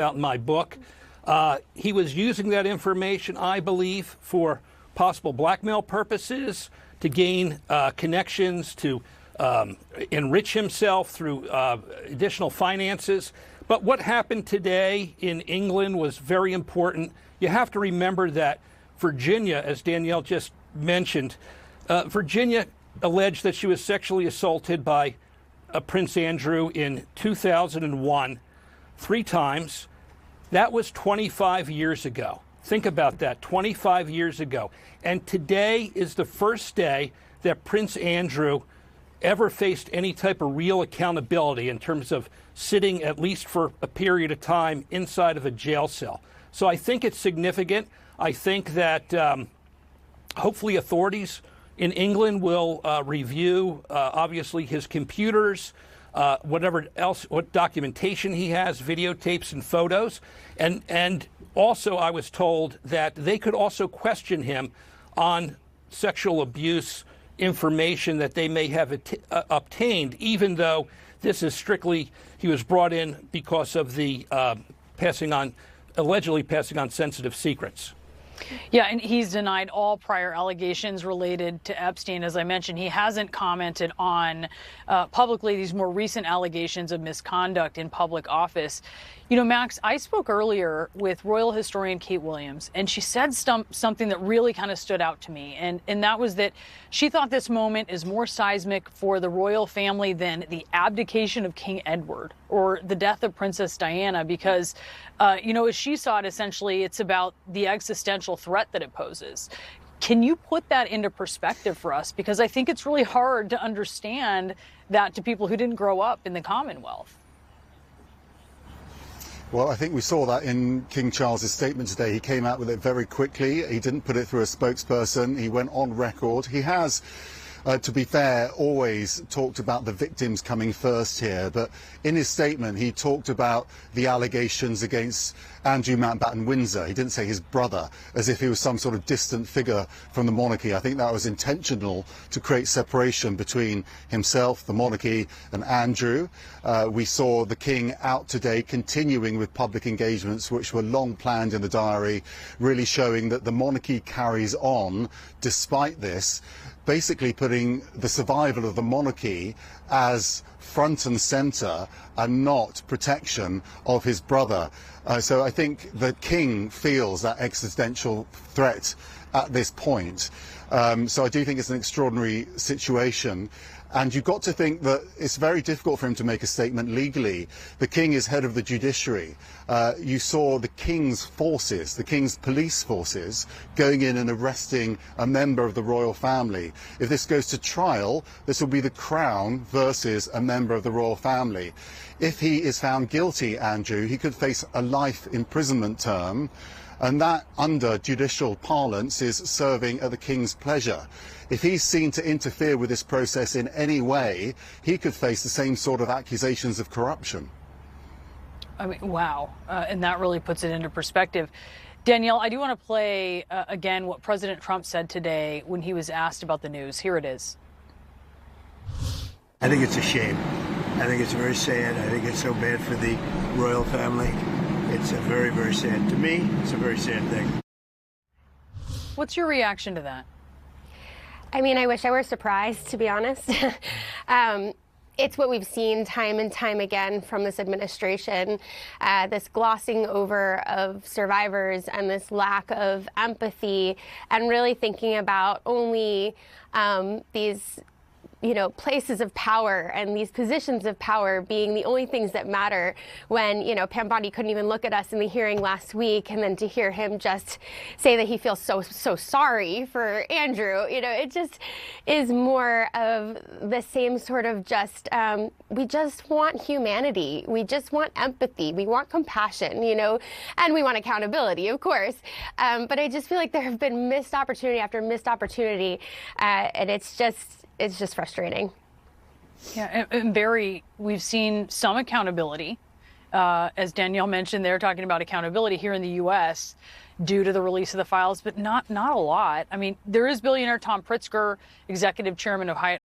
out in my book. He was using that information, I believe, for possible blackmail purposes, to gain connections, to enrich himself through additional finances. But what happened today in England was very important. You have to remember that Virginia, as Danielle just mentioned, Virginia alleged that she was sexually assaulted by Prince Andrew in 2001, 3 times. That was 25 years ago. Think about that, 25 years ago. And today is the first day that Prince Andrew ever faced any type of real accountability in terms of sitting, at least for a period of time, inside of a jail cell. So I think it's significant. I think that hopefully authorities in England will review, obviously, his computers, whatever else, what documentation he has, videotapes and photos. And also I was told that they could also question him on sexual abuse information that they may have obtained, even though this is strictly, he was brought in because of the allegedly passing on sensitive secrets. Yeah, and he's denied all prior allegations related to Epstein. As I mentioned, he hasn't commented on publicly these more recent allegations of misconduct in public office. You know, Max, I spoke earlier with royal historian Kate Williams, and she said something that really kind of stood out to me, and that was that she thought this moment is more seismic for the royal family than the abdication of King Edward or the death of Princess Diana, because, you know, as she saw it, essentially, it's about the existential threat that it poses. Can you put that into perspective for us? Because I think it's really hard to understand that to people who didn't grow up in the Commonwealth. Well, I think we saw that in King Charles's statement today. He came out with it very quickly. He didn't put it through a spokesperson. He went on record. He has, to be fair, always talked about the victims coming first here. But in his statement, he talked about the allegations against Andrew Mountbatten Windsor. He didn't say his brother, as if he was some sort of distant figure from the monarchy. I think that was intentional to create separation between himself, the monarchy, and Andrew. We saw the king out today continuing with public engagements which were long planned in the diary, really showing that the monarchy carries on despite this, basically putting the survival of the monarchy as front and centre and not protection of his brother. So I think the king feels that existential threat at this point. So I do think it's an extraordinary situation. And you've got to think that it's very difficult for him to make a statement legally. The king is head of the judiciary. You saw the king's forces, the king's police forces, going in and arresting a member of the royal family. If this goes to trial, this will be the Crown versus a member of the royal family. If he is found guilty, Andrew, he could face a life imprisonment term. And that, under judicial parlance, is serving at the king's pleasure. If he's seen to interfere with this process in any way, he could face the same sort of accusations of corruption. I mean, wow. And that really puts it into perspective. Danielle, I do want to play, again, what President Trump said today when he was asked about the news. Here it is. I think it's a shame. I think it's very sad. I think it's so bad for the royal family. It's a very, very sad. To me, it's a very sad thing. What's your reaction to that? I mean, I wish I were surprised, to be honest. It's what we've seen time and time again from this administration, this glossing over of survivors and this lack of empathy and really thinking about only these places of power and these positions of power being the only things that matter when, Pam Bondi couldn't even look at us in the hearing last week, and then to hear him just say that he feels so sorry for Andrew, it just is more of the same sort of just, we just want humanity. We just want empathy. We want compassion, and we want accountability, of course. But I just feel like there have been missed opportunity after missed opportunity, and it's just frustrating. Yeah, and Barry, we've seen some accountability. As Danielle mentioned, they're talking about accountability here in the U.S. due to the release of the files, but not a lot. I mean, there is billionaire Tom Pritzker, executive chairman of Hyatt